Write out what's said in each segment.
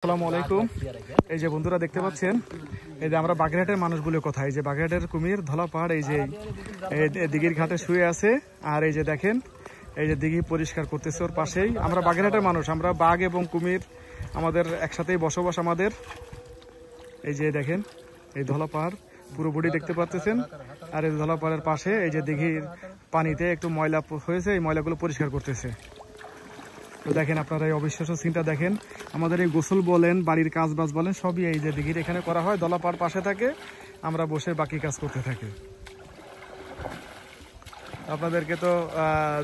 আসসালামু আলাইকুম। এই যে বন্ধুরা দেখতে পাচ্ছেন, এই যে আমরা বাগেরহাটের মানুষগুলো কোথায়, এই যে বাগেরহাটের কুমির ধলা পাহাড় এই যে দিঘির ঘাটে শুয়ে আছে। আর এই যে দেখেন, এই যে দিঘি পরিষ্কার করতেছে ওর পাশেই। আমরা বাগেরহাটের মানুষ, আমরা বাঘ এবং কুমির আমাদের একসাথেই বসবাস আমাদের। এই যে দেখেন, এই ধলা পাহাড় পুরো বডি দেখতে পাচ্ছেন। আর এই ধলা পাহাড়ের পাশে এই যে দিঘির পানিতে একটু ময়লা হয়েছে, এই ময়লাগুলো পরিষ্কার করতেছে। তো দেখেন আপনারা এই অবিশ্বাস্য সিনটা দেখেন। আমাদের এই গোসল বলেন, বাড়ির কাজ বাজ বলেন, সবই এই যে দিঘির এখানে করা হয়। দলাপাড় পাশে থাকে, আমরা বসে বাকি কাজ করতে থাকি। আপনাদেরকে তো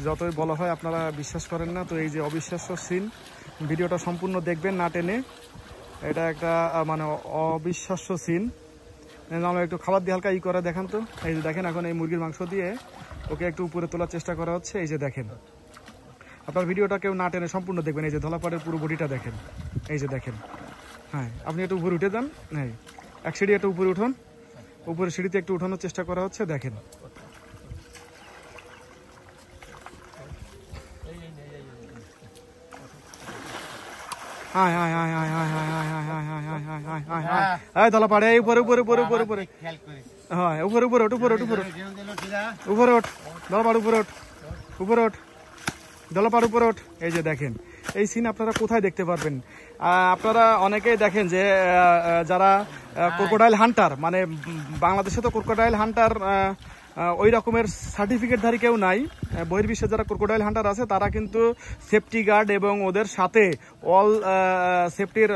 যতই বলা হয় আপনারা বিশ্বাস করেন না। তো এই যে অবিশ্বাস্য সিন, ভিডিওটা সম্পূর্ণ দেখবেন না টেনে। এটা একটা মানে অবিশ্বাস্য সিন। আমরা একটু খাবার দিয়ে হালকা করে দেখান তো। এই যে দেখেন, এখন এই মুরগির মাংস দিয়ে ওকে একটু উপরে তোলার চেষ্টা করা হচ্ছে। এই যে দেখেন, আপনার ভিডিওটা কেউ না টেনে সম্পূর্ণ দেখবেন। এই যে ধলাপাড়ের পুরো বডিটা দেখেন, এই যে দেখেন। হ্যাঁ, আপনি একটু উপরে উঠে যান। হ্যাঁ, এক সিঁড়ি একটু উপরে উঠুন, উপরে সিঁড়িতে একটু উঠানোর চেষ্টা করা হচ্ছে। দেখেন, ধলাপাড়ে উপরে উপরে উপরে উপরে উপরে, হ্যাঁ উপরে উপরে ওঠ, উপরে ওঠ, উপরে উপরে ওঠ, ধলাপাড় উপরে ওঠ, উপরে ওঠ, ধলাপাড় উপরে ওঠ। এই যে দেখেন, এই সিন আপনারা কোথায় দেখতে পারবেন? আপনারা অনেকেই দেখেন যে যারা ক্রোকোডাইল হান্টার, মানে বাংলাদেশে তো ক্রোকোডাইল হান্টার ওই রকমের সার্টিফিকেটধারী কেউ নাই। বহির্বিশ্বে যারা ক্রোকোডাইল হান্টার আছে তারা কিন্তু সেফটি গার্ড এবং ওদের সাথে অল সেফটির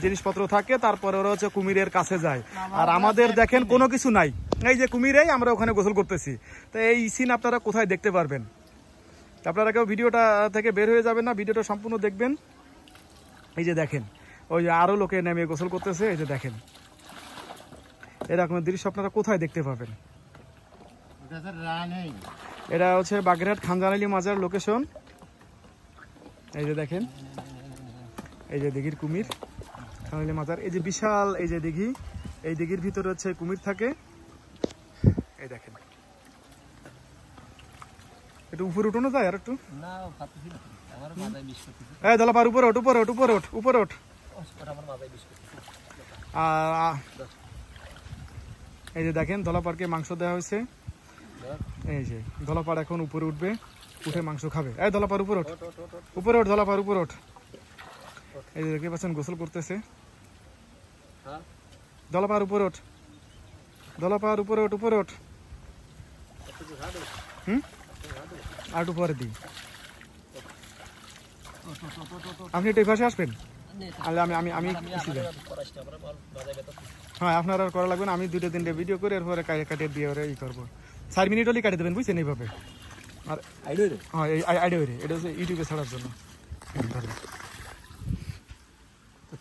জিনিসপত্র থাকে, তারপরে ওরা হচ্ছে কুমিরের কাছে যায়। আর আমাদের দেখেন কোনো কিছু নাই, এই যে কুমিরেই আমরা ওখানে গোসল করতেছি। তো এই সিন আপনারা কোথায় দেখতে পারবেন? আপনারা কেউ ভিডিওটা থেকে বের হয়ে যাবেন না, ভিডিওটা সম্পূর্ণ দেখবেন। এই যে দেখেন, ওই যে আরো লোকে নেমে গোসল করতেছে। এই যে দেখেন, এরকমের দৃশ্য আপনারা কোথায় দেখতে পাবেন? এটা হচ্ছে বাগেরহাট খানজানালি মাজার লোকেশন। এই যে দেখেন, এই যে দিঘির কুমির, খানজানালি মাজার। এই যে বিশাল এই যে দিঘি, এই দিঘির ভিতরে হচ্ছে কুমির থাকে। এই দেখেন, একটু উপরে উঠোনো যায় আর একটু। এই ধলাপাড় উপরে ওঠ, উপরে ওঠ, উপরে ওঠ, উপরে ওঠ। এই যে দেখেন, ধলাপাড়কে মাংস দেওয়া হয়েছে। এই যে ধলাপাড় এখন উপরে উঠবে, উঠে মাংস খাবে। এই ধলাপাড় উপরে ওঠ, উপরে ওঠ, ধলাপাড় উপরে ওঠ। এই যে দেখতে পাচ্ছেন গোসল করতেছে। ধলাপাড় উপরে ওঠ, ধলাপাড় উপরে ওঠ, উপরে ওঠ। আর একটু পরে দিই। আপনি একটু এই পাশে আসবেন। আমি আমি আমি হ্যাঁ, আপনার আর করা লাগবে না। আমি 2-3টে ভিডিও করে এরপরে কাটিয়ে দিয়ে ওরা ই করবো। 4 মিনিট হলেই কাটিয়ে দেবেন, বুঝছেন? এইভাবে। আর হ্যাঁ, এই আইডিয়া এটা হচ্ছে ইউটিউবে ছাড়ার জন্য।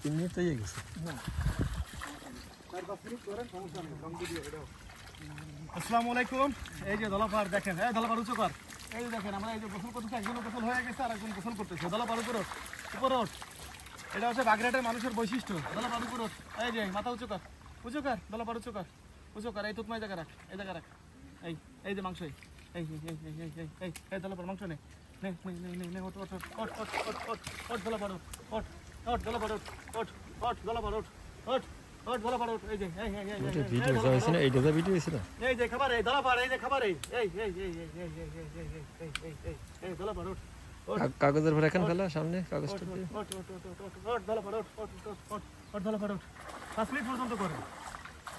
3 মিনিট তো গেছে। আসসালামু আলাইকুম। এই যে ধলাপাড় দেখেন, এই ধলাপাড় উঁচু কর। এই যে দেখেন, আমরা এই যে গোসল করতেছি, একজন গোসল হয়ে গেছে আর একজন গোসল করতেছে। ধলাপাড় উপর ওঠ, উপর ওঠ। এটা হচ্ছে বাগেরহাটের মানুষের বৈশিষ্ট্য। ধলাপাড় উপর ওঠ। এই যে মাথা উঁচু কর, উঁচু কর, ধলাপাড় উঁচু কর, উঁচু কর। এই তুতমাই জায়গা রাখ, এই জায়গা রাখ। এই এই যে মাংস, এই এই এই এই এই এই এই ধলাপাড় মাংস নে, নে নে নে নে, ওঠ ওঠ ওঠ ওঠ ওঠ ওঠ ওঠ, ধলাপাড় ওঠ, ওঠ ওঠ, ধলাপাড় ওঠ, ওঠ ওঠ, ধলাপাড় ওঠ, ওঠ ওঠ, ধলাপাড় ওঠ। এই যে এই এই এই ভিডিও হইছে না, এইটা ভিডিও হইছে না। এই যে খাবার, এই ধলাপাড়, এই যে খাবার, এই এই এই এই এই এই এই এই এই এই এই এই ধলাপাড় ওঠ। কাগজের ভরে এখন ফেলা সামনে কাগজটা দিয়ে। ওঠ ওঠ ওঠ ওঠ ওঠ, ধলাপাড় ওঠ, ওঠ ওঠ ওঠ ওঠ, ধলাপাড় ওঠ। 5 মিনিট পর্যন্ত করে।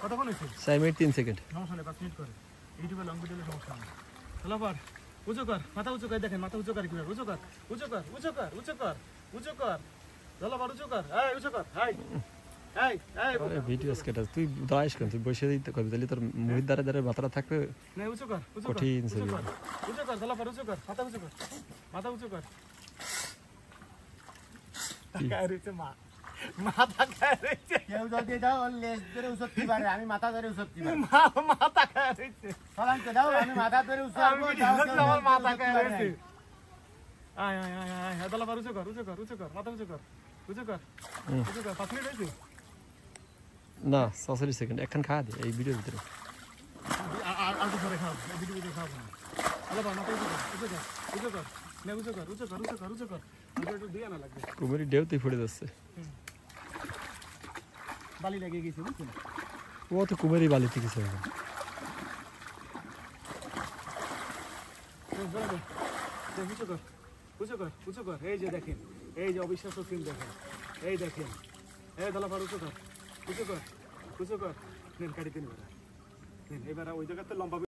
কতক্ষণ হইছে? 4 মিনিট 3 সেকেন্ড। সমস্যা নেই, 5 মিনিট করে। ইউটিউবে লং ভিডিও সমস্যা নেই। ধলাপাড় উঁচু কর, মাথা উঁচু করে। দেখেন মাথা উঁচু কর কিভাবে, উঁচু কর, উঁচু কর, উঁচু কর, উঁচু কর, উঁচু কর। ধলাপাড় উঁচু কর, এই উঁচু কর, এই এই এই। আরে ভিডিও স্কেটার তুই দাইস কেন? তুই বসে দিতে কবি, তাহলে তোর মুহিত দ্বারা দ্বারা মাথাটা থাকবে না। উঁচু কর, উঁচু কর, কঠিন ছবি। উঁচু কর, ধলাপাড় উঁচু কর, মাথা উঁচু কর, মাথা উঁচু কর। টাকা রইছে মা, মাথা খায় রইছে। কেউ যদি দাও লেজ ধরে উছতি পারে, আমি মাথা ধরে উছতি পারি। মাথা খায় রইছে। সালামকে দাও, আমি মাথা ধরে উছাবো। দাও, আমার মাথা খায় রইছে। আয় আয় আয় আয়, ধলাপাড় উঁচু কর, উঁচু কর, উঁচু কর, মাথা উঁচু কর, উঁচু কর, উঁচু কর। 5 মিনিট হইছে না, 46 সেকেন্ড। এখন খা দে এই ভিডিওর ভিতরে। আর তো পরে খাও, এই ভিডিও খাও না। ধলাপাড় মাথা উঁচু কর, উঁচু কর, উঁচু কর, নে উঁচু কর, উঁচু কর, উঁচু কর, উঁচু কর। আর একটু দিয়ে না লাগবে। কুমির ঢেউতে ফুটে যাচ্ছে। বালি লেগে গেছে বুঝছেন। ও তো কুমেরই বালিতে কিছু হবে। উঁচু কর এই যে দেখেন, এই যে অবিশ্বাস্য সিন দেখেন, এই দেখেন, এই দলাফার উঁচু কর, নেন কাটি দিন এবার, ওই জায়গাতে লম্বা